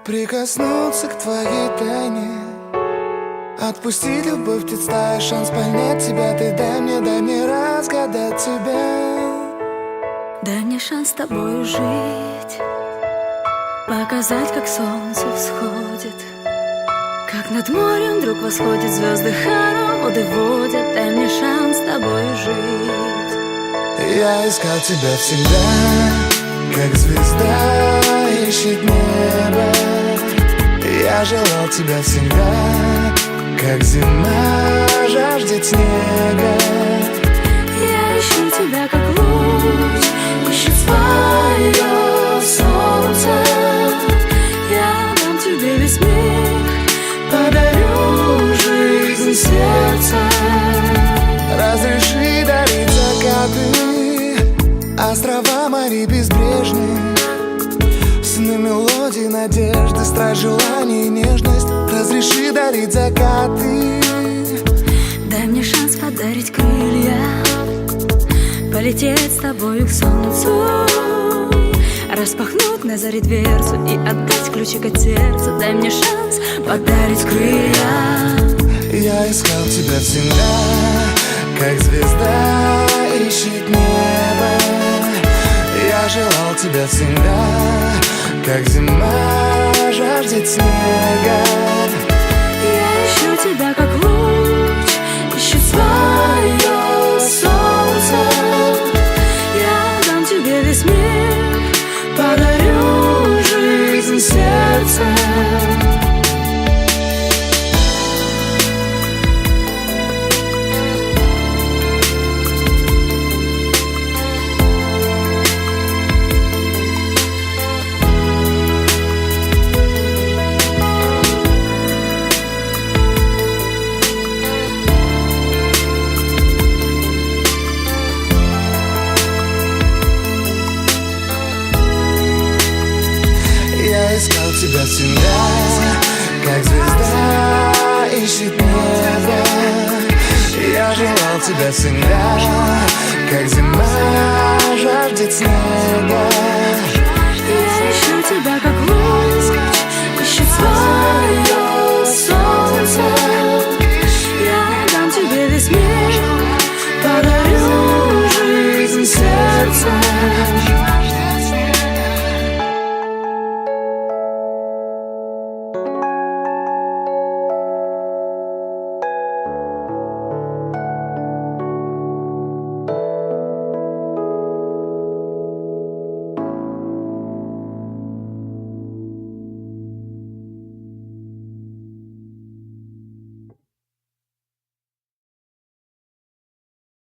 Прикоснуться к твоей тайне, отпустить любовь, представь шанс понять тебя. Ты дай мне разгадать тебя. Дай мне шанс с тобой жить, показать, как солнце всходит, как над морем вдруг восходят звезды, хороводы водят. Дай мне шанс с тобой жить. Я искал тебя всегда, как звезда ищет небо. Я желал тебя всегда, как зима жаждет снега. Я ищу тебя, как луч ищет свое солнце. Я дам тебе весь мир, подарю жизнь сердца. Разреши дарить закаты, острова морей безбрежные, сны, мелодии, надежды, страсть, желание и нежность. Разреши дарить закаты. Дай мне шанс подарить крылья, полететь с тобою к солнцу, распахнуть на заре дверцу и отдать ключик от сердца. Дай мне шанс подарить крылья. Я искал тебя всегда, как звезда ищет небо. Я желал тебя всегда, как зима жаждет снега. Я ищу тебя, как луч ищет свое солнце. Я дам тебе весь мир, подарю жизнь сердца. Я искал тебя всегда, как звезда ищет небо. Я желал тебя всегда, как зима жаждет снега. Я ищу тебя, как